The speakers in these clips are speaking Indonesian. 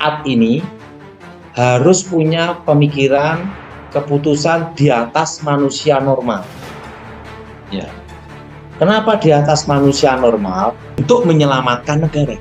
saat ini harus punya pemikiran keputusan di atas manusia normal. Ya. Kenapa di atas manusia normal? Untuk menyelamatkan negara.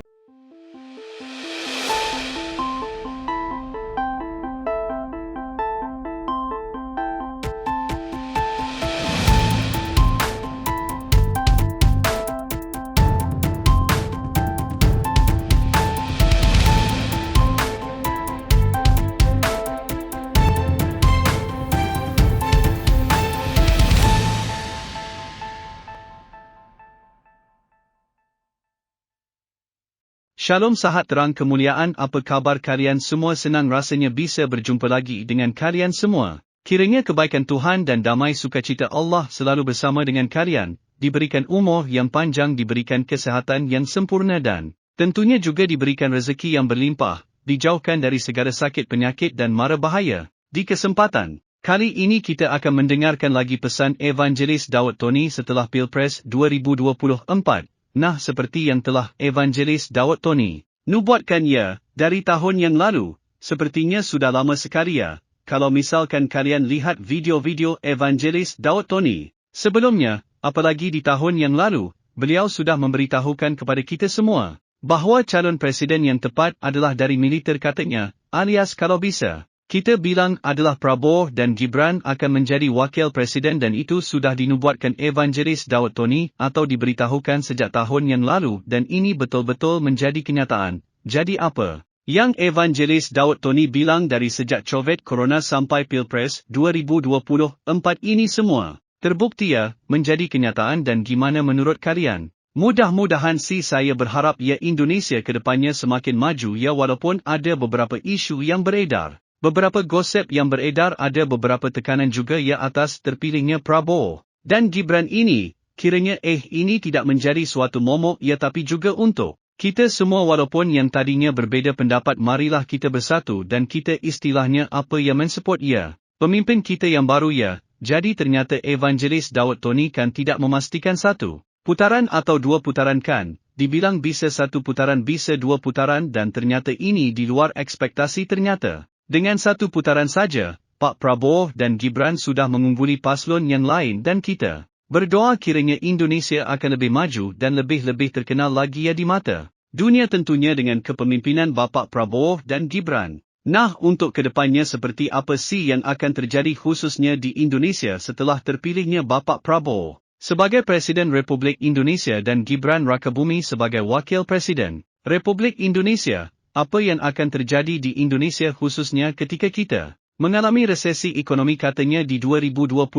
Shalom sahat terang kemuliaan, apa khabar kalian semua? Senang rasanya bisa berjumpa lagi dengan kalian semua. Kiranya kebaikan Tuhan dan damai sukacita Allah selalu bersama dengan kalian, diberikan umur yang panjang, diberikan kesehatan yang sempurna dan tentunya juga diberikan rezeki yang berlimpah, dijauhkan dari segala sakit penyakit dan mara bahaya. Di kesempatan kali ini kita akan mendengarkan lagi pesan Evangelis Daud Tony setelah Pilpres 2024. Nah, seperti yang telah Evangelis Daud Tony nubuatkan ya dari tahun yang lalu, sepertinya sudah lama sekali ya. Kalau misalkan kalian lihat video-video Evangelis Daud Tony sebelumnya, apalagi di tahun yang lalu, beliau sudah memberitahukan kepada kita semua bahawa calon presiden yang tepat adalah dari militer katanya, alias kalau bisa kita bilang adalah Prabowo dan Gibran akan menjadi wakil presiden, dan itu sudah dinubuatkan Evangelis Daud Tony atau diberitahukan sejak tahun yang lalu, dan ini betul-betul menjadi kenyataan. Jadi apa yang Evangelis Daud Tony bilang dari sejak COVID Corona sampai Pilpres 2024 ini semua terbukti ya menjadi kenyataan, dan gimana menurut kalian? Mudah-mudahan sih saya berharap ya Indonesia ke depannya semakin maju ya, walaupun ada beberapa isu yang beredar. Beberapa gosip yang beredar, ada beberapa tekanan juga ya atas terpilihnya Prabowo dan Gibran ini. Kiranya ini tidak menjadi suatu momok ya, tapi juga untuk kita semua, walaupun yang tadinya berbeza pendapat, marilah kita bersatu dan kita istilahnya apa ya, mensupport ya pemimpin kita yang baru ya. Jadi ternyata Evangelis Daud Tony kan tidak memastikan satu putaran atau dua putaran, kan dibilang bisa satu putaran bisa dua putaran, dan ternyata ini di luar ekspektasi. Ternyata dengan satu putaran saja, Pak Prabowo dan Gibran sudah mengungguli paslon yang lain, dan kita berdoa kiranya Indonesia akan lebih maju dan lebih terkenal lagi ya di mata dunia, tentunya dengan kepemimpinan Bapak Prabowo dan Gibran. Nah, untuk kedepannya seperti apa sih yang akan terjadi khususnya di Indonesia setelah terpilihnya Bapak Prabowo sebagai Presiden Republik Indonesia dan Gibran Rakabumi sebagai Wakil Presiden Republik Indonesia? Apa yang akan terjadi di Indonesia khususnya ketika kita mengalami resesi ekonomi katanya di 2025,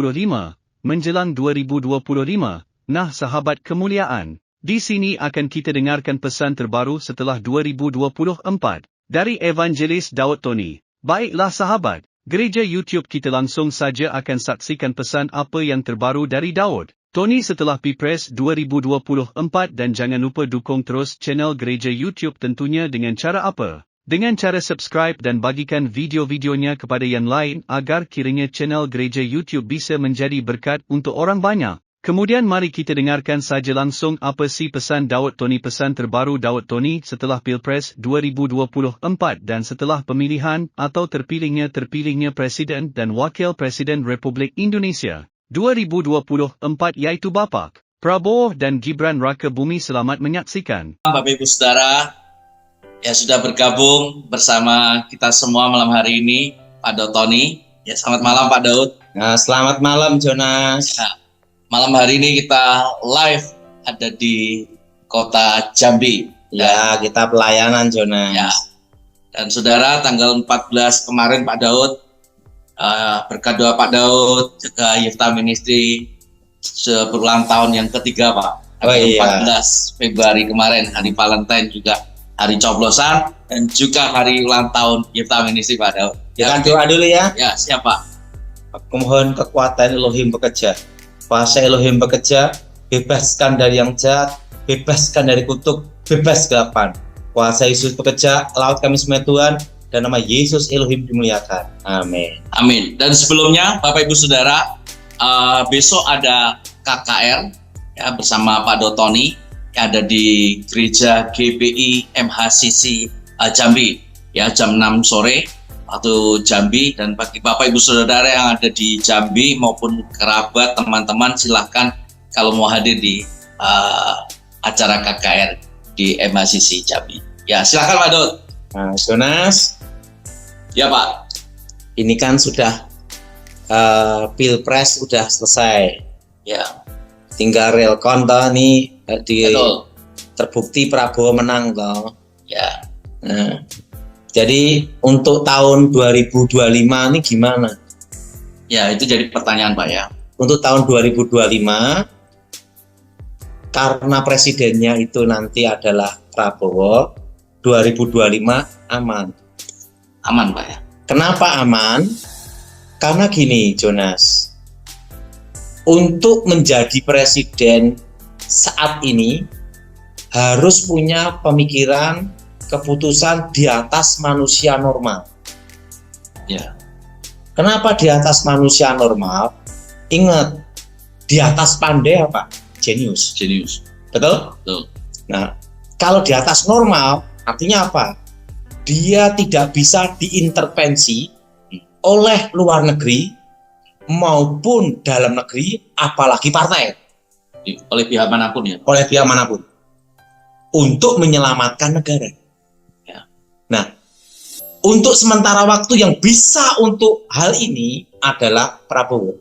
menjelang 2025. Nah, sahabat kemuliaan, di sini akan kita dengarkan pesan terbaru setelah 2024 dari Evangelis Daud Tony. Baiklah sahabat, gereja YouTube kita langsung saja akan saksikan pesan apa yang terbaru dari Daud Tony setelah Pilpres 2024, dan jangan lupa dukung terus channel gereja YouTube tentunya dengan cara apa? Dengan cara subscribe dan bagikan video-videonya kepada yang lain agar kiranya channel gereja YouTube bisa menjadi berkat untuk orang banyak. Kemudian mari kita dengarkan saja langsung apa sih pesan Daud Tony, pesan terbaru Daud Tony setelah Pilpres 2024 dan setelah pemilihan atau terpilihnya Presiden dan Wakil Presiden Republik Indonesia 2024, yaitu Bapak Prabowo dan Gibran Rakabumi. Selamat menyaksikan. Bapak Ibu Saudara yang sudah bergabung bersama kita semua malam hari ini, Pak Daud Tony. Ya, selamat malam Pak Daud. Nah, selamat malam Jonas. Ya, malam hari ini kita live ada di kota Jambi. Ya, kita pelayanan Jonas. Ya. Dan saudara, tanggal 14 kemarin Pak Daud, berkat doa Pak Daud, juga Yifta Ministry berulang tahun yang ketiga Pak. Oh, iya. 14 Februari kemarin, hari Valentine, juga hari coblosan, dan juga hari ulang tahun Yifta Ministry Pak Daud. Kita doa dulu ya. Ya, siapa? Aku mohon kekuatan Elohim bekerja, kuasa Elohim bekerja, bebaskan dari yang jahat, bebaskan dari kutuk, bebas kegelapan. Kuasa Yesus bekerja, laut kami semua Tuhan, dan nama Yesus Elohim dimuliakan. Amin. Amin. Dan sebelumnya, Bapak Ibu Saudara, besok ada KKR ya, bersama Pak Daud Tony yang ada di gereja GBI MHCC Jambi. ya jam 6 sore waktu Jambi, dan bagi Bapak Ibu Saudara yang ada di Jambi maupun kerabat teman-teman silahkan kalau mau hadir di acara KKR di MHCC Jambi. Ya silahkan Pak Daud. Nah, Jonas, Ya Pak. ini kan sudah Pilpres sudah selesai. Ya Tinggal real konten nih betul. terbukti Prabowo menang toh. Ya Nah, jadi untuk tahun 2025 ini gimana? ya itu jadi pertanyaan Pak ya. Untuk tahun 2025 karena presidennya itu nanti adalah Prabowo, 2025 aman. Aman Pak ya. Kenapa aman? Karena gini Jonas, untuk menjadi presiden saat ini harus punya pemikiran keputusan di atas manusia normal. Ya Kenapa di atas manusia normal? Ingat, di atas pandai apa? Jenius. jenius. Betul? Betul. Nah, kalau di atas normal, artinya apa? Dia tidak bisa diintervensi oleh luar negeri maupun dalam negeri, apalagi partai, Oleh pihak manapun ya. oleh pihak manapun, untuk menyelamatkan negara. Ya. Nah, untuk sementara waktu yang bisa untuk hal ini adalah Prabowo.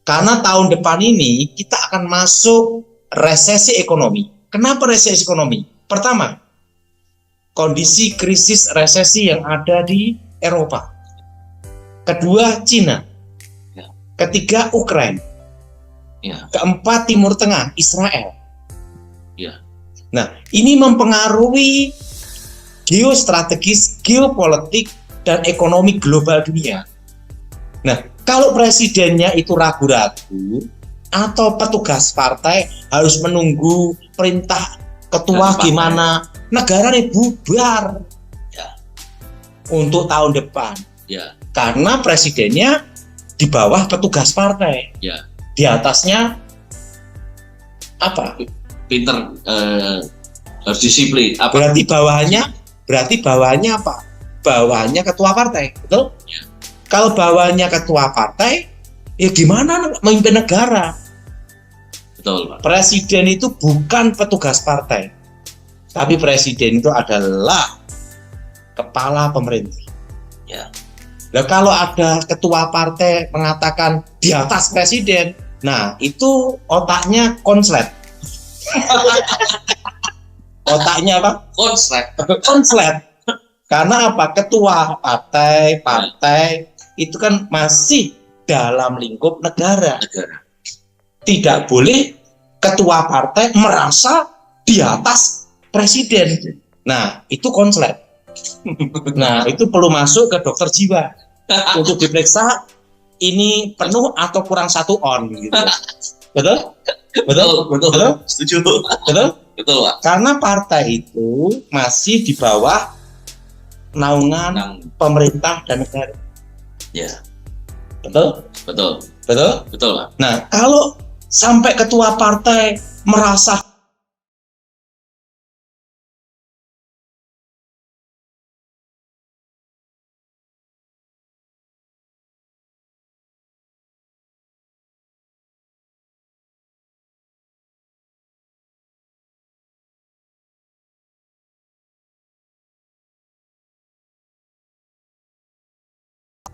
Karena tahun depan ini kita akan masuk resesi ekonomi. Kenapa resesi ekonomi? Pertama, kondisi krisis resesi yang ada di Eropa. Kedua, Cina. Ya. Ketiga, Ukraina. Ya. Keempat, Timur Tengah, Israel. Ya. Nah, ini mempengaruhi geostrategis, geopolitik, dan ekonomi global dunia. Nah, kalau presidennya itu ragu-ragu atau petugas partai harus menunggu perintah ketua gimana, negara ini bubar Ya. untuk tahun depan. Ya. Karena presidennya di bawah petugas partai. Ya. Di atasnya apa? Pinter, harus disiplin. Berarti bawahnya apa? Bawahnya ketua partai, betul? Ya. Kalau bawahnya ketua partai, ya gimana memimpin negara? Betul Pak. Presiden itu bukan petugas partai, tapi presiden itu adalah kepala pemerintah. Ya. Nah, kalau ada ketua partai mengatakan di atas presiden, nah itu otaknya konslet. Otaknya apa? Konslet. Konslet. Karena apa? Ketua partai itu kan masih dalam lingkup negara. Tidak boleh ketua partai merasa di atas presiden. Nah, itu konslet. Nah, itu perlu masuk ke dokter jiwa untuk diperiksa ini penuh atau kurang satu on gitu. Betul? Betul? Setuju. Betul? Betul Pak. Karena partai itu masih di bawah naungan pemerintah dan negara. Ya. Betul? Betul. Betul? Betul Pak. Nah, kalau sampai ketua partai merasa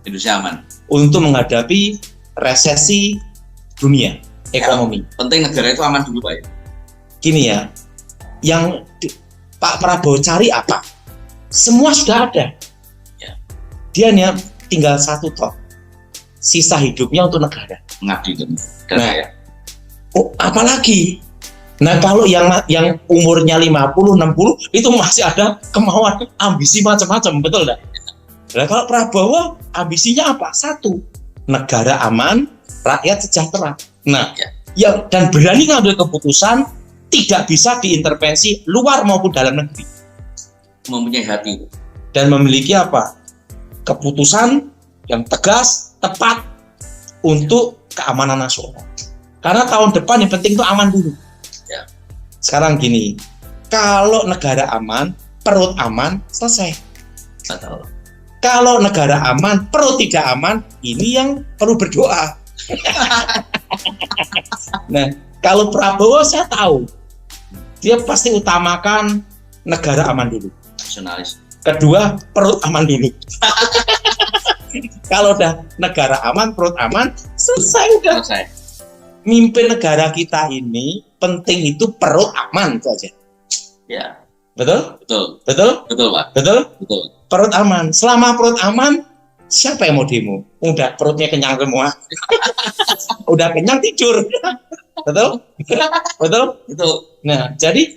Indonesia aman. untuk menghadapi resesi dunia ekonomi. Penting negara itu aman dulu Pak ya. Gini ya, yang Pak Prabowo cari apa? Semua sudah ada. Ya. Dia nih tinggal satu toh, sisa hidupnya untuk negara. Mengabdi itu. Nah, Ya. oh, apalagi? Nah, kalau yang umurnya 50, 60 itu masih ada kemauan, ambisi macam-macam, betul enggak? Nah, kalau Prabowo ambisinya apa? Satu, negara aman, rakyat sejahtera. Nah, ya, dan berani ngambil keputusan tidak bisa diintervensi luar maupun dalam negeri. Mempunyai hati. Dan memiliki apa? Keputusan yang tegas, tepat untuk keamanan nasional. Karena tahun depan yang penting itu aman dulu. Ya. Sekarang gini, kalau negara aman, perut aman, selesai. Betul. Kalau negara aman, perut tidak aman, ini yang perlu berdoa. Nah, kalau Prabowo saya tahu, dia pasti utamakan negara aman dulu. Nasionalis. Kedua, perut aman dulu. Kalau udah negara aman, perut aman, selesai udah. Selesai. Mimpin negara kita ini penting itu perut aman itu aja. Ya, Betul? betul. Betul? Betul, Pak. Betul? Betul. Perut aman. Selama perut aman, siapa yang mau demo? Udah perutnya kenyang semua. Udah kenyang tidur. Betul? Betul? Betul. Nah, jadi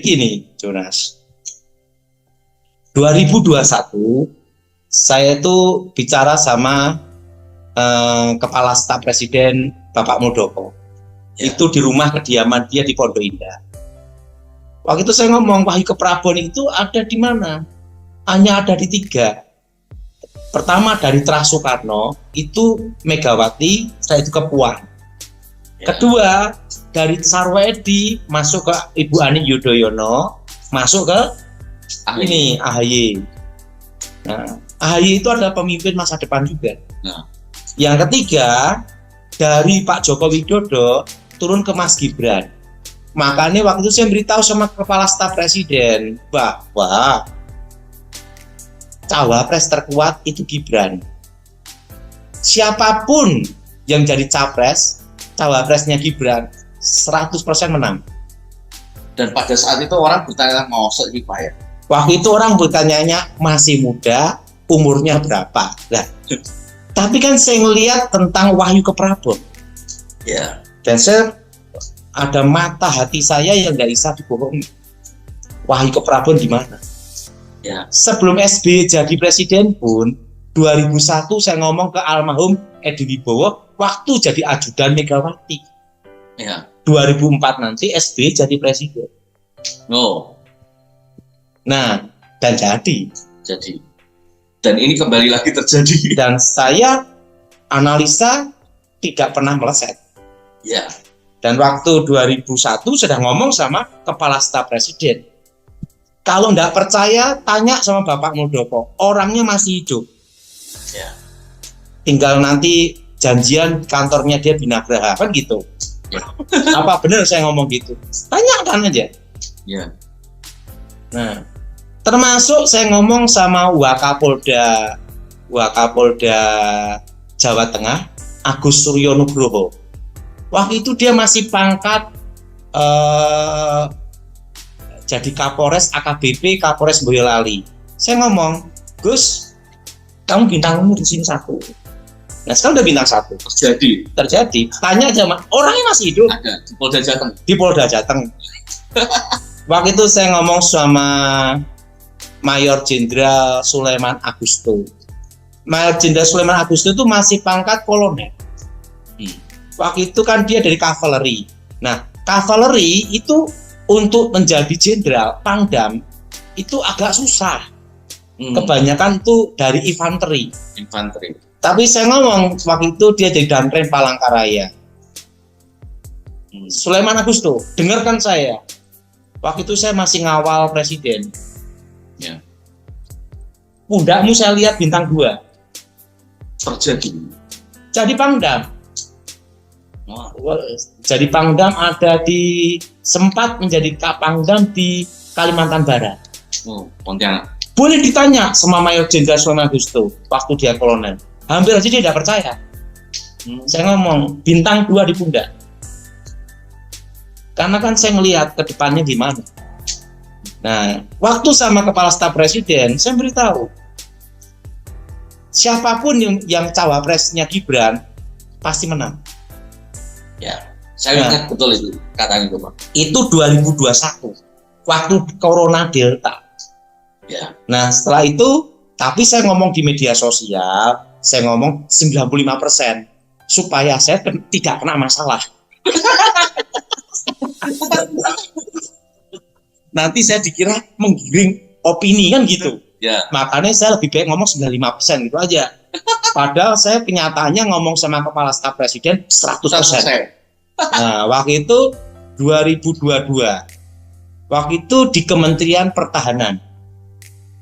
gini, Jonas. 2021 saya itu bicara sama Kepala Staf Presiden Bapak Muldoko. Ya. Itu di rumah kediaman dia di Pondok Indah. Waktu itu saya ngomong, Wahyu Keprabon itu ada di mana? Hanya ada di 3. Pertama dari Terah Soekarno, itu Megawati, saya itu ke Puan. Ya. Kedua, dari Sarwedi masuk ke Ibu Ani Yudhoyono, masuk ke ini AHY. Nah, AHY itu adalah pemimpin masa depan juga. Nah. Yang ketiga, dari Pak Joko Widodo turun ke Mas Gibran. Makanya waktu itu saya beritahu sama Kepala Staf Presiden bahwa cawapres terkuat itu Gibran. Siapapun yang jadi capres, cawapresnya Gibran 100% menang. Dan pada saat itu orang bertanya, mau ini Pak ya? Waktu itu orang bertanya masih muda, umurnya berapa? Nah, tapi kan saya ngelihat tentang Wahyu Keprabon. Ya. Dan saya ada mata hati saya yang nggak bisa dibohongi. Wahyu Keprabon di mana? Ya. Sebelum SBY jadi presiden pun, 2001 saya ngomong ke almarhum Edi Wibowo waktu jadi ajudan Megawati. Ya. 2004 nanti SBY jadi presiden. No. Nah, dan jadi. Dan ini kembali lagi terjadi. Dan saya analisa tidak pernah meleset. Ya. Dan waktu 2001 sudah ngomong sama Kepala Staf Presiden. Kalau nggak percaya, tanya sama Bapak Muldoko. Orangnya masih hidup. Ya. Tinggal nanti janjian kantornya dia Binagraha, kan gitu. Ya. Apa benar saya ngomong gitu? Tanyakan aja. Ya. Nah, termasuk saya ngomong sama Wakapolda Jawa Tengah, Agus Suryo Nugroho. Waktu itu dia masih pangkat jadi Kapolres AKBP Kapolres Boyolali. Saya ngomong, Gus, kamu bintangmu di sini 1. Nah, sekarang udah bintang 1. Terjadi. Tanya aja, orangnya masih hidup. Ada di Polda Jateng. Di Polda Jateng. Waktu itu saya ngomong sama Mayor Jenderal Sulaiman Agusto. Mayor Jenderal Sulaiman Agusto itu masih pangkat kolonel. Waktu itu kan dia dari kavaleri. Nah, kavaleri itu untuk menjadi jenderal Pangdam itu agak susah. Kebanyakan tuh dari infanteri. Tapi saya ngomong waktu itu dia jadi Danrem Palangkaraya. Sulaiman Agusto, dengarkan saya. Waktu itu saya masih ngawal presiden. Ya. Pundakmu saya lihat bintang 2. Terjadi. Jadi Pangdam. Wah. Jadi Pangdam ada di sempat menjadi Kapangdam di Kalimantan Barat. Oh, Pontianak. Boleh ditanya sama Mayor Jenderal Sulaiman Agusto waktu dia kolonel. Hampir aja dia tidak percaya. Saya ngomong bintang 2 di pundak. Karena kan saya ngelihat ke depannya gimana. Nah, waktu sama Kepala Staf Presiden, saya beritahu siapapun yang cawapresnya Gibran pasti menang. Ya, saya ingat betul itu kata itu, Pak. Itu 2021, waktu Corona Delta. Ya. Nah, setelah itu, tapi saya ngomong di media sosial, saya ngomong 95% supaya saya tidak kena masalah. Nanti saya dikira menggiring opini kan gitu. Ya. Makanya saya lebih baik ngomong 95% gitu aja. Padahal saya kenyataannya ngomong sama Kepala Staf Presiden 100%. Nah, waktu itu 2022. Waktu itu di Kementerian Pertahanan.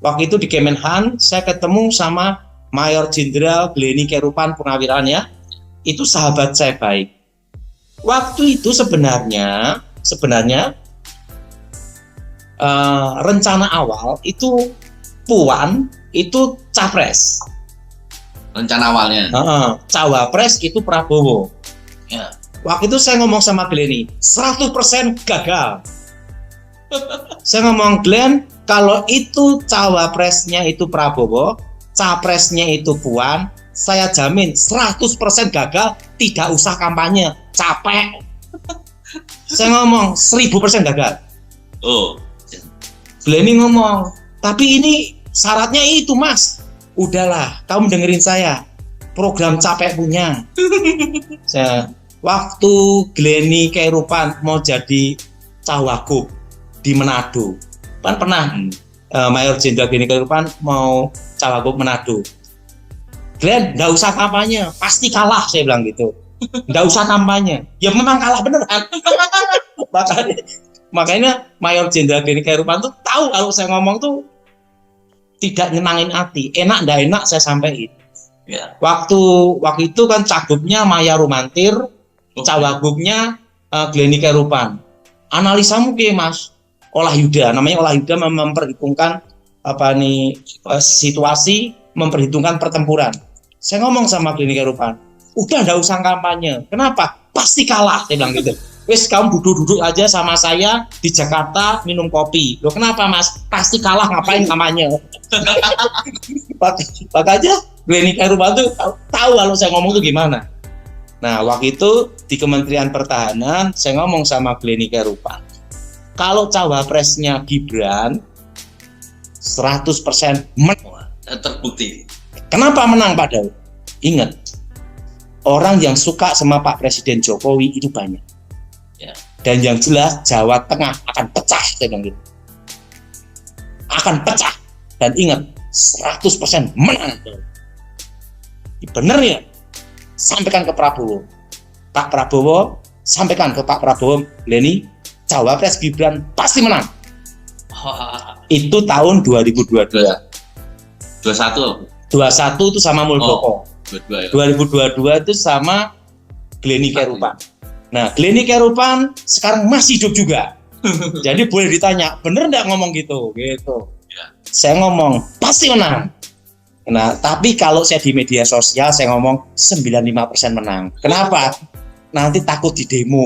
Waktu itu di Kemenhan saya ketemu sama Mayor Jenderal Gleni Kerupan Purnawiran ya. Itu sahabat saya baik. Waktu itu sebenarnya rencana awal itu Puan itu capres. Rencana awalnya. Cawapres itu Prabowo. Ya. Waktu itu saya ngomong sama Gleni, 100% gagal. Saya ngomong, Glenn, kalau itu cawapresnya itu Prabowo, capresnya itu Puan, saya jamin 100% gagal, tidak usah kampanye, capek. Saya ngomong 1000% gagal. Oh. Gleni ngomong, tapi ini syaratnya itu mas. Udahlah, kamu dengerin saya. Program capek punya. Waktu Gleni Kerupan mau jadi cawagup di Manado, kan pernah Mayor Jenderal Gleni Kerupan mau cawagup Manado. Glenn, nggak usah kampanye, pasti kalah, saya bilang gitu. Nggak usah kampanye. Ya memang kalah beneran. makanya Mayor Jenderal Gleni Kerupan tuh tahu kalau saya ngomong tuh tidak nyenangin hati, enak nggak enak saya sampaikan. Ya. Waktu itu kan cagupnya Maya Rumantir, cawagupnya Gleni Kerupan. Analisamu ke mas? Olah Yuda, namanya Olah Yuda memperhitungkan situasi, memperhitungkan pertempuran. Saya ngomong sama Gleni Kerupan, udah nggak usah kampanye. Kenapa? Pasti kalah, saya bilang gitu. Wes kamu duduk-duduk aja sama saya di Jakarta minum kopi. Loh kenapa mas? Pasti kalah, ngapain kampanye? Makanya Gleni Kerupan tuh tahu kalau saya ngomong tuh gimana. Nah waktu itu di Kementerian Pertahanan saya ngomong sama Gleni Kerupan, kalau cawapresnya Gibran 100% menang. Terbukti. Kenapa menang Pak Daud? Ingat, orang yang suka sama Pak Presiden Jokowi itu banyak. Ya. Dan yang jelas Jawa Tengah akan pecah, saya bilang gitu. Akan pecah. Dan ingat, 100% menang. Bener ya? Sampaikan ke Prabowo. Pak Prabowo, sampaikan ke Pak Prabowo, Gleni, Cawapres Gibran pasti menang. Itu tahun 2022. 21 itu sama Muldoko. 22 ya. 2022 itu sama Gleni Kerupan. Nah, Gleni Kerupan sekarang masih hidup juga. Jadi boleh ditanya, bener nggak ngomong gitu? Gitu. Ya. Saya ngomong, pasti menang. Nah, tapi kalau saya di media sosial, saya ngomong 95% menang. Kenapa? Nanti takut di demo.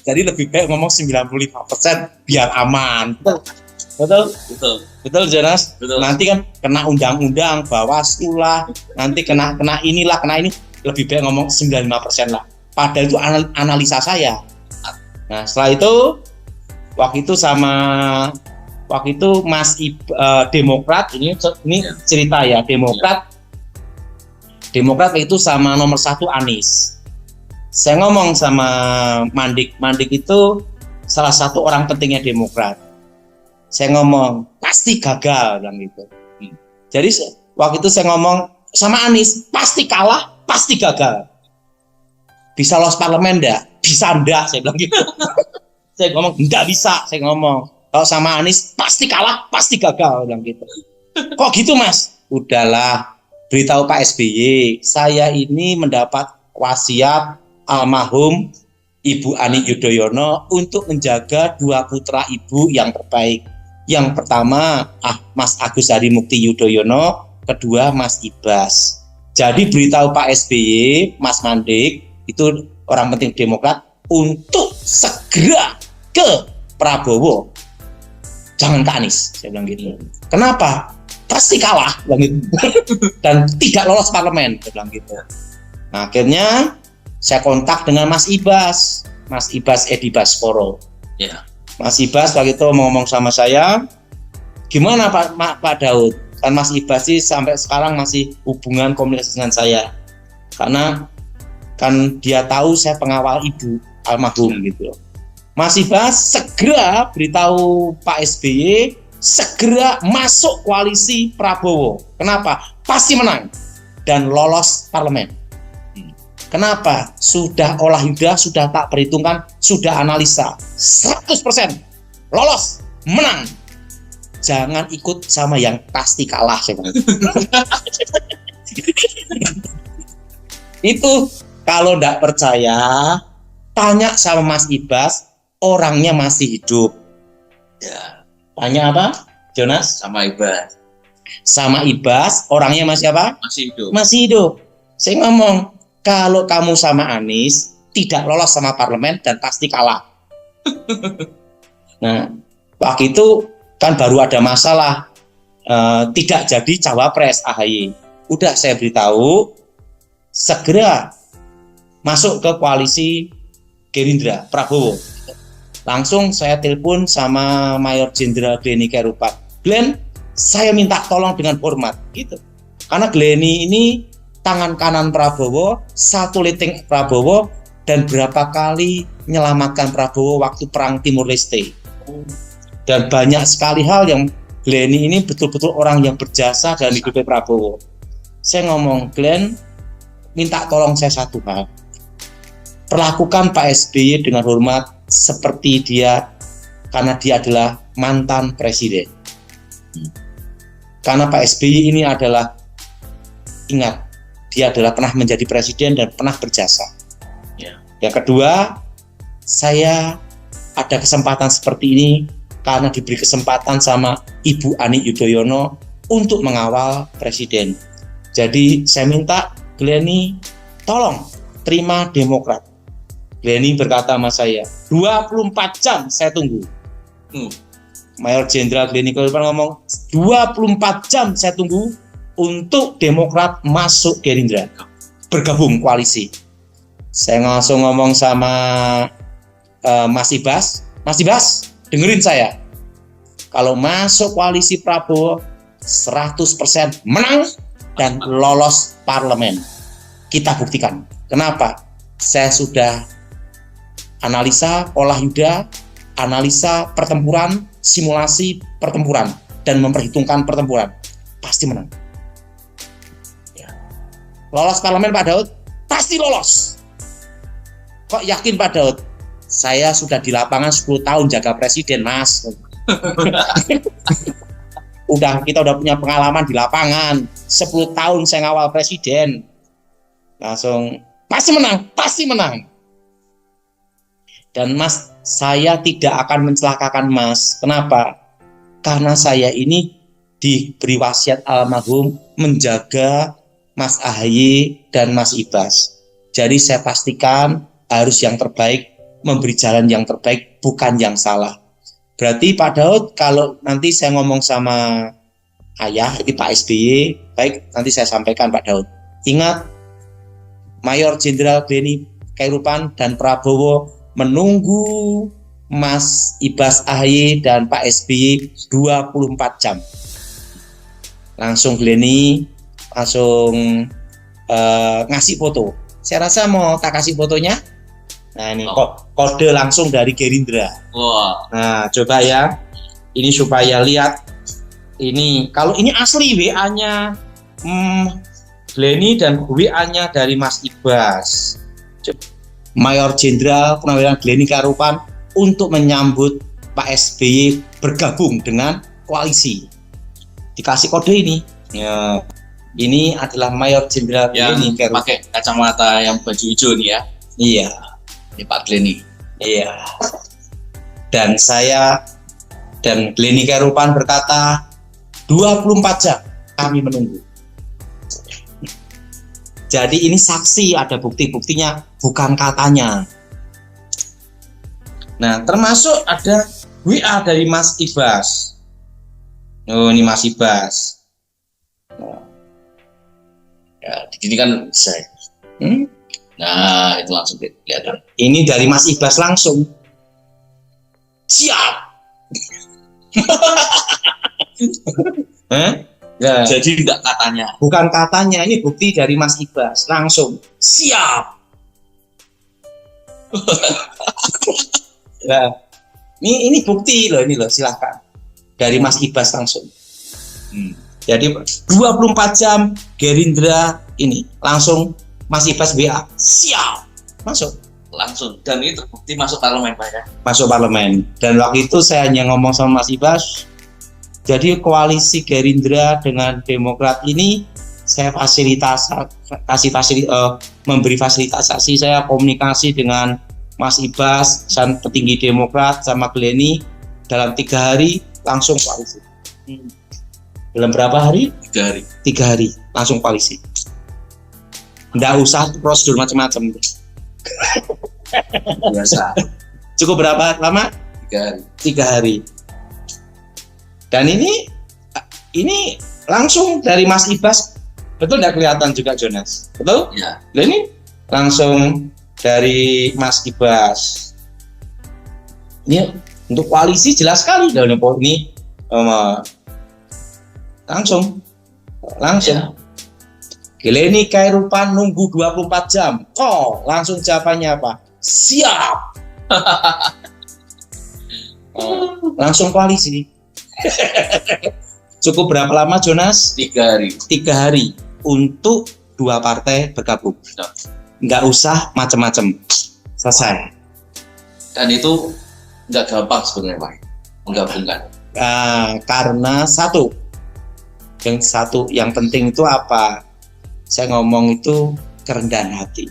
Jadi lebih baik ngomong 95% biar aman. Betul Jonas. Nanti kan kena undang-undang Bawaslu lah, nanti kena inilah, kena ini, lebih baik ngomong 95% lah. Padahal itu analisa saya. Nah setelah itu waktu itu Mas Demokrat ini cerita ya, Demokrat itu sama nomor 1 Anies. Saya ngomong sama Mandik itu salah satu orang pentingnya Demokrat. Saya ngomong pasti gagal bilang gitu. Jadi waktu itu saya ngomong sama Anies, pasti kalah, pasti gagal. Bisa lolos parlemen enggak? Bisa enggak? Saya bilang gitu. Saya ngomong enggak bisa, saya ngomong. Kalau sama Anies pasti kalah, pasti gagal bilang gitu. Kok gitu Mas? Udahlah, beritahu Pak SBY, saya ini mendapat wasiat almarhum Ibu Ani Yudhoyono untuk menjaga 2 putra Ibu yang terbaik. Yang pertama Mas Agus Harimukti Yudhoyono, kedua Mas Ibas. Jadi beritahu Pak SBY, Mas Mandik, itu orang penting Demokrat, untuk segera ke Prabowo, jangan ke Anies, saya bilang gitu. Kenapa? Pasti kalah, bilang gitu. Dan tidak lolos parlemen, saya bilang gitu. Nah, akhirnya saya kontak dengan Mas Ibas Edi Baskoro. Ya. Mas Ibas waktu itu ngomong sama saya, gimana Pak Daud? Kan Mas Ibas sih sampai sekarang masih hubungan komunikasi dengan saya, karena kan dia tahu saya pengawal ibu almarhum gitu. Mas Ibas segera beritahu Pak SBY segera masuk koalisi Prabowo. Kenapa? Pasti menang dan lolos parlemen. Kenapa? Sudah olah yuda, sudah tak perhitungkan, sudah analisa. 100% lolos, menang. Jangan ikut sama yang pasti kalah. Itu kalau nggak percaya, tanya sama Mas Ibas, orangnya masih hidup. Ya, Tanya apa, Jonas? sama Ibas Sama Ibas, orangnya masih apa? masih hidup. Masih hidup. Saya ngomong, kalau kamu sama Anies, tidak lolos sama parlemen dan pasti kalah. Nah, waktu itu kan baru ada masalah, tidak jadi cawapres AHY. Udah saya beritahu, segera masuk ke koalisi Gerindra, Prabowo. Langsung saya telepon sama Mayor Jenderal Gleni Kairupan. Glenn, saya minta tolong dengan hormat, gitu. Karena Gleni ini tangan kanan Prabowo, satu liting Prabowo, dan berapa kali menyelamatkan Prabowo waktu perang Timur Leste. Dan banyak sekali hal yang Gleni ini betul-betul orang yang berjasa dalam hidupnya Prabowo. Saya ngomong, Glenn, minta tolong saya satu hal. Perlakukan Pak SBY dengan hormat seperti dia, karena dia adalah mantan presiden. Karena Pak SBY ini adalah, ingat, dia adalah pernah menjadi presiden dan pernah berjasa. Ya. Yang kedua, saya ada kesempatan seperti ini karena diberi kesempatan sama Ibu Ani Yudhoyono untuk mengawal presiden. Jadi saya minta Gleni tolong terima Demokrat. Gleni berkata sama saya, 24 jam saya tunggu. Mayor Jenderal Gleni Kairupan ngomong, 24 jam saya tunggu untuk Demokrat masuk Gerindra, bergabung koalisi. Saya langsung ngomong sama Mas Ibas, Mas Ibas, dengerin saya. Kalau masuk koalisi Prabowo, 100% menang dan lolos parlemen. Kita buktikan. Kenapa? Saya sudah analisa olah yuda, analisa pertempuran, simulasi pertempuran, dan memperhitungkan pertempuran. Pasti menang. Ya. Lolos parlemen Pak Daud? Pasti lolos. Kok yakin Pak Daud? Saya sudah di lapangan 10 tahun jaga presiden, Mas. Kita udah punya pengalaman di lapangan. 10 tahun saya ngawal presiden. Langsung, pasti menang, pasti menang. Dan Mas, saya tidak akan mencelakakan Mas. Kenapa? Karena saya ini diberi wasiat almarhum menjaga Mas AHY dan Mas Ibas. Jadi saya pastikan harus yang terbaik, memberi jalan yang terbaik, bukan yang salah. Berarti Pak Daud, kalau nanti saya ngomong sama ayah, ini Pak SBY, baik, nanti saya sampaikan Pak Daud. Ingat, Mayor Jenderal Gleni Kairupan dan Prabowo menunggu Mas Ibas AHY dan Pak SBY 24 jam. Langsung Gleni, langsung ngasih foto. Saya rasa mau tak kasih fotonya. Nah ini kode langsung dari Gerindra. Wah. Nah coba ya, ini supaya lihat. Ini kalau ini asli WA-nya Gleni dan WA-nya dari Mas Ibas. Mayor Jenderal Purnawirawan Gleni Kairupan untuk menyambut Pak SBY bergabung dengan koalisi. Dikasih kode ini. Ya, ini adalah Mayor Jenderal Gleni Kairupan. Pakai kacamata yang baju hijau nih ya. Iya. Ini Pak Gleni. Iya. Dan saya dan Gleni Kairupan berkata, 24 jam kami menunggu. Jadi ini saksi, ada bukti-buktinya, bukan katanya. Nah, termasuk ada WA dari Mas Ibas. Oh, ini Mas Ibas. Ya, di sini kan saya. Nah, itu langsung kelihatan. Ini dari Mas Ibas langsung. Siap. Ya. Jadi enggak katanya. Bukan katanya, ini bukti dari Mas Ibas langsung. Siap. Nah, ini bukti loh, ini loh, silahkan. Dari Mas Ibas langsung. Jadi 24 jam Gerindra ini langsung Mas Ibas WA, siap, masuk. Langsung, dan itu terbukti masuk parlemen Pak ya. Masuk parlemen. Dan waktu itu saya hanya ngomong sama Mas Ibas, jadi koalisi Gerindra dengan Demokrat ini saya memberi fasilitasi, saya komunikasi dengan Mas Ibas dan petinggi Demokrat sama Glenny dalam 3 hari langsung koalisi. Dalam berapa hari? 3 hari. 3 hari langsung koalisi. Nggak usah prosedur macam-macam. Biasa. Cukup berapa lama? 3 hari. 3 hari. Dan ini langsung dari Mas Ibas, betul nggak kelihatan juga Jonas? Betul? Ya. Nah, ini langsung dari Mas Ibas. Ini untuk koalisi jelas sekali dalam ini langsung. Ya. Glenny Khairupan nunggu 24 jam. Oh, langsung jawabannya apa? Siap. Langsung koalisi. Cukup berapa lama Jonas? 3 hari. 3 hari untuk 2 partai bergabung. Nggak usah macam-macam. Selesai. Dan itu nggak gampang sebenarnya Pak, menggabungkan. Karena yang penting itu apa? Saya ngomong itu kerendahan hati.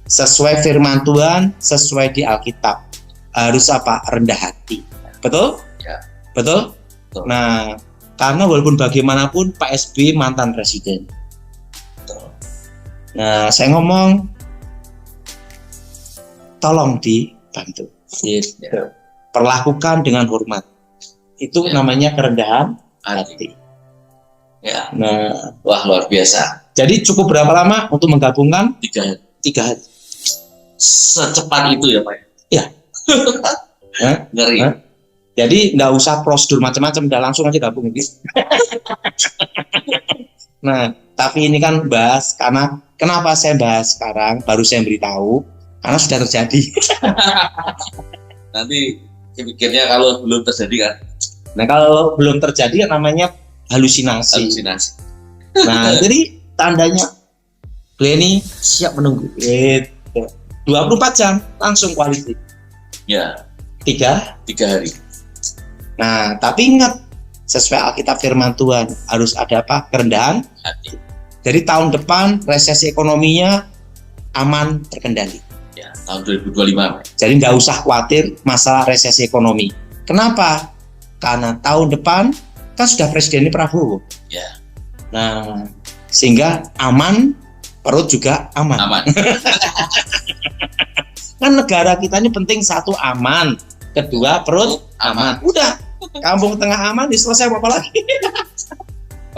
Sesuai firman Tuhan, sesuai di Alkitab. Harus apa? Rendah hati. Betul? Ya. Betul? Betul. Nah, karena walaupun bagaimanapun Pak SBY mantan presiden. Betul. Nah, saya ngomong tolong dibantu. Ya. Perlakukan dengan hormat. Itu Ya. namanya kerendahan hati. Ya. Nah, Wah, luar biasa. jadi cukup berapa lama untuk menggabungkan? 3 hari. 3 hari. Secepat itu ya Pak. Ya. Hah? Ngeri. Hah? Jadi nggak usah prosedur macam-macam, udah langsung aja gabung gitu. Nah, tapi ini kan bahas karena kenapa saya bahas sekarang, baru saya beritahu karena sudah terjadi. Nanti pikirnya kalau belum terjadi kan Nah, kalau belum terjadi kan namanya halusinasi. halusinasi. Nah, jadi tandanya Glenny siap menunggu. 24 jam langsung koalisi. Ya, 3 hari. Nah, tapi ingat sesuai Alkitab firman Tuhan harus ada apa? Kerendahan Hati. Jadi tahun depan resesi ekonominya aman terkendali. Ya, tahun 2025. Jadi nggak usah khawatir masalah resesi ekonomi. Kenapa? Karena tahun depan kan sudah Presiden Prabowo. Ya. Nah, sehingga aman, perut juga aman. Aman. Kan negara kita ini penting, satu aman, kedua perut aman. Udah, kampung tengah aman, selesai apa lagi?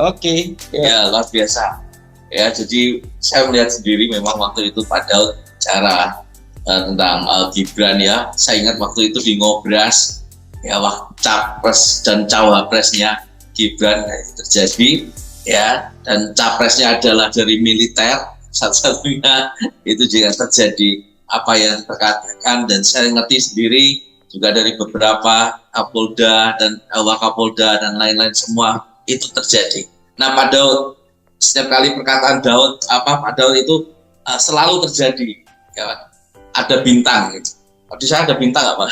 Oke. Ya, luar biasa. Ya, jadi saya melihat sendiri memang waktu itu Pak Daud bicara tentang Gibran ya. Saya ingat waktu itu di Ngobras ya, waktu capres dan cawapresnya Gibran terjadi ya, dan capresnya adalah dari militer satu-satunya, itu juga terjadi apa yang terkatakan, dan saya ngerti sendiri juga dari beberapa Kapolda dan Wakapolda dan lain-lain semua itu terjadi. Nah, Pak Daud, setiap kali perkataan Pak Daud itu selalu terjadi ya, ada bintang gitu. Di saya ada bintang nggak Pak?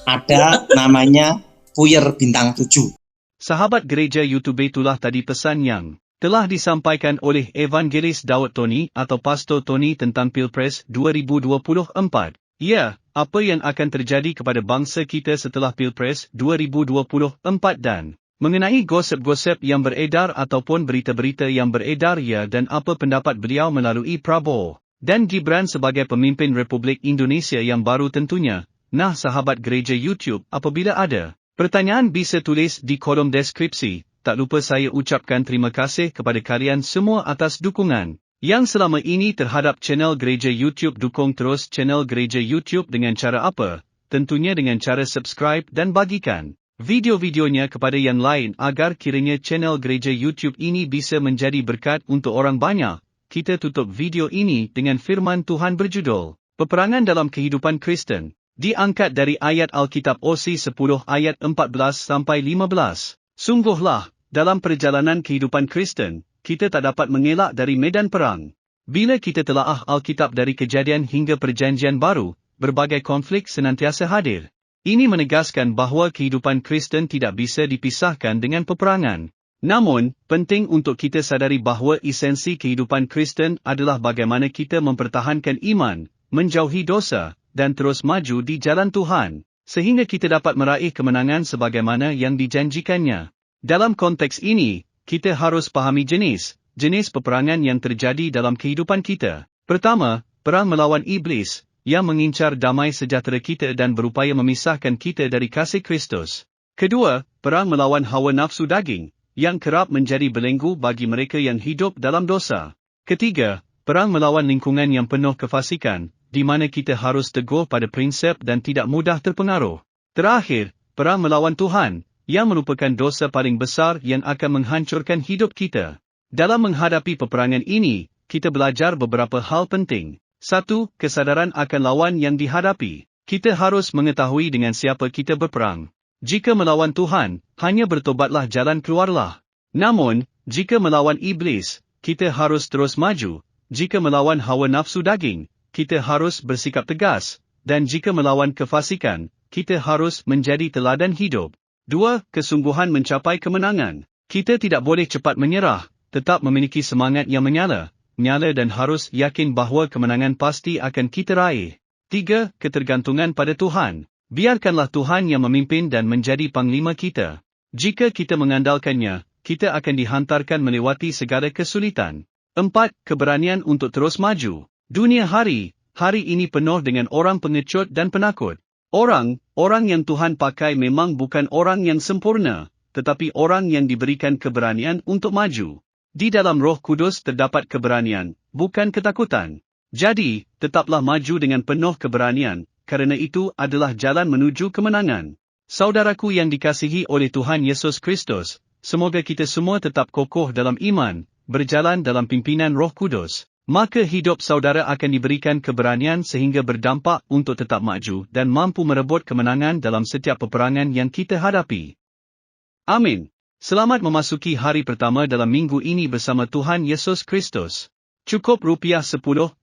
Ada namanya puyer bintang 7. Sahabat gereja YouTube, itulah tadi pesan yang telah disampaikan oleh Evangelis Daud Tony atau Pastor Tony tentang Pilpres 2024. Ya, apa yang akan terjadi kepada bangsa kita setelah Pilpres 2024 dan mengenai gosip-gosip yang beredar ataupun berita-berita yang beredar ya, dan apa pendapat beliau melalui Prabowo dan Gibran sebagai pemimpin Republik Indonesia yang baru tentunya. Nah, sahabat gereja YouTube, apabila ada pertanyaan bisa tulis di kolom deskripsi. Tak lupa saya ucapkan terima kasih kepada kalian semua atas dukungan yang selama ini terhadap channel gereja YouTube. Dukung terus channel gereja YouTube dengan cara apa? Tentunya dengan cara subscribe dan bagikan video-videonya kepada yang lain agar kiranya channel gereja YouTube ini bisa menjadi berkat untuk orang banyak. Kita tutup video ini dengan firman Tuhan berjudul Peperangan dalam Kehidupan Kristen, diangkat dari ayat Alkitab OC 10 ayat 14-15. Sungguhlah, dalam perjalanan kehidupan Kristen, kita tak dapat mengelak dari medan perang. Bila kita telaah Alkitab dari Kejadian hingga Perjanjian Baru, berbagai konflik senantiasa hadir. Ini menegaskan bahawa kehidupan Kristen tidak bisa dipisahkan dengan peperangan. Namun, penting untuk kita sadari bahawa esensi kehidupan Kristen adalah bagaimana kita mempertahankan iman, menjauhi dosa, dan terus maju di jalan Tuhan, sehingga kita dapat meraih kemenangan sebagaimana yang dijanjikannya. Dalam konteks ini, kita harus pahami jenis peperangan yang terjadi dalam kehidupan kita. Pertama, perang melawan iblis, yang mengincar damai sejahtera kita dan berupaya memisahkan kita dari kasih Kristus. Kedua, perang melawan hawa nafsu daging, yang kerap menjadi belenggu bagi mereka yang hidup dalam dosa. Ketiga, perang melawan lingkungan yang penuh kefasikan, di mana kita harus teguh pada prinsip dan tidak mudah terpengaruh. Terakhir, perang melawan Tuhan, yang merupakan dosa paling besar yang akan menghancurkan hidup kita. Dalam menghadapi peperangan ini, kita belajar beberapa hal penting. 1. Kesadaran akan lawan yang dihadapi. Kita harus mengetahui dengan siapa kita berperang. Jika melawan Tuhan, hanya bertobatlah jalan keluarlah. Namun, jika melawan iblis, kita harus terus maju. Jika melawan hawa nafsu daging, kita harus bersikap tegas. Dan jika melawan kefasikan, kita harus menjadi teladan hidup. 2. Kesungguhan mencapai kemenangan. Kita tidak boleh cepat menyerah, tetap memiliki semangat yang menyala dan harus yakin bahawa kemenangan pasti akan kita raih. 3. Ketergantungan pada Tuhan. Biarkanlah Tuhan yang memimpin dan menjadi panglima kita. Jika kita mengandalkannya, kita akan dihantarkan melewati segala kesulitan. 4. Keberanian untuk terus maju. Dunia hari ini penuh dengan orang pengecut dan penakut. Orang yang Tuhan pakai memang bukan orang yang sempurna, tetapi orang yang diberikan keberanian untuk maju. Di dalam Roh Kudus terdapat keberanian, bukan ketakutan. Jadi, tetaplah maju dengan penuh keberanian, kerana itu adalah jalan menuju kemenangan. Saudaraku yang dikasihi oleh Tuhan Yesus Kristus, semoga kita semua tetap kokoh dalam iman, berjalan dalam pimpinan Roh Kudus. Maka hidup saudara akan diberikan keberanian sehingga berdampak untuk tetap maju dan mampu merebut kemenangan dalam setiap peperangan yang kita hadapi. Amin. Selamat memasuki hari pertama dalam minggu ini bersama Tuhan Yesus Kristus. Cukup Rp10,000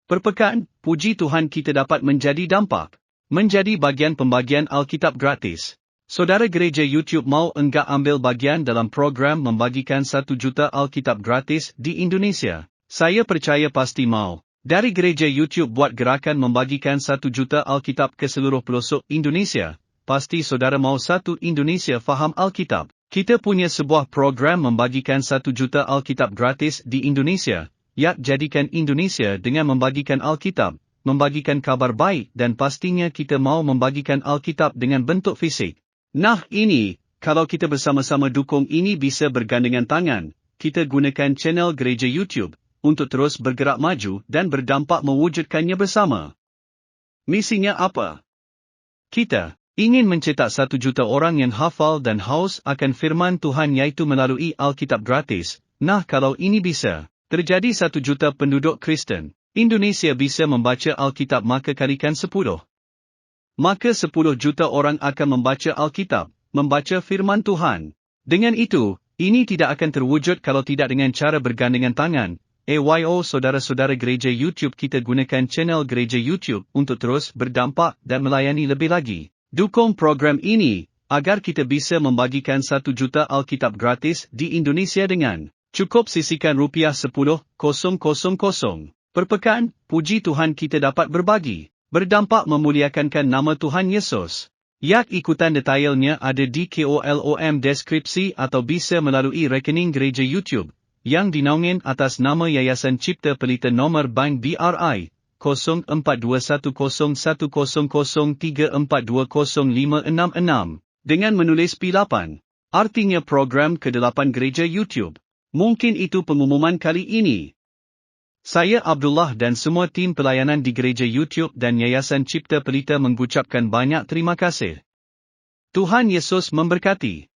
per pekan, puji Tuhan kita dapat menjadi dampak. Menjadi bagian pembagian Alkitab gratis. Saudara gereja YouTube mau enggak ambil bagian dalam program membagikan 1 juta Alkitab gratis di Indonesia? Saya percaya pasti mau. Dari gereja YouTube buat gerakan membagikan 1 juta Alkitab ke seluruh pelosok Indonesia. Pasti saudara mau satu Indonesia faham Alkitab. Kita punya sebuah program membagikan 1 juta Alkitab gratis di Indonesia. Jadikan Indonesia dengan membagikan Alkitab, membagikan kabar baik dan pastinya kita mau membagikan Alkitab dengan bentuk fisik. Nah ini, kalau kita bersama-sama dukung ini bisa bergandengan tangan, kita gunakan channel gereja YouTube, untuk terus bergerak maju dan berdampak mewujudkannya bersama. Misinya apa? Kita ingin mencetak 1 juta orang yang hafal dan haus akan firman Tuhan yaitu melalui Alkitab gratis. Nah kalau ini bisa terjadi 1 juta penduduk Kristen, Indonesia bisa membaca Alkitab maka kalikan 10. Maka 10 juta orang akan membaca Alkitab, membaca firman Tuhan. Dengan itu, ini tidak akan terwujud kalau tidak dengan cara bergandengan tangan. Saudara-saudara gereja YouTube kita gunakan channel gereja YouTube untuk terus berdampak dan melayani lebih lagi. Dukung program ini, agar kita bisa membagikan 1 juta Alkitab gratis di Indonesia dengan cukup sisihkan Rp10,000 per pekan, puji Tuhan kita dapat berbagi, berdampak memuliakan nama Tuhan Yesus. Ikutan detailnya ada di kolom deskripsi atau bisa melalui rekening gereja YouTube, yang dinaungin atas nama Yayasan Cipta Pelita nomor Bank BRI, 04210034205666, dengan menulis P8. Artinya program ke-8 gereja YouTube. Mungkin itu pengumuman kali ini. Saya Abdullah dan semua tim pelayanan di gereja YouTube dan Yayasan Cipta Pelita mengucapkan banyak terima kasih. Tuhan Yesus memberkati.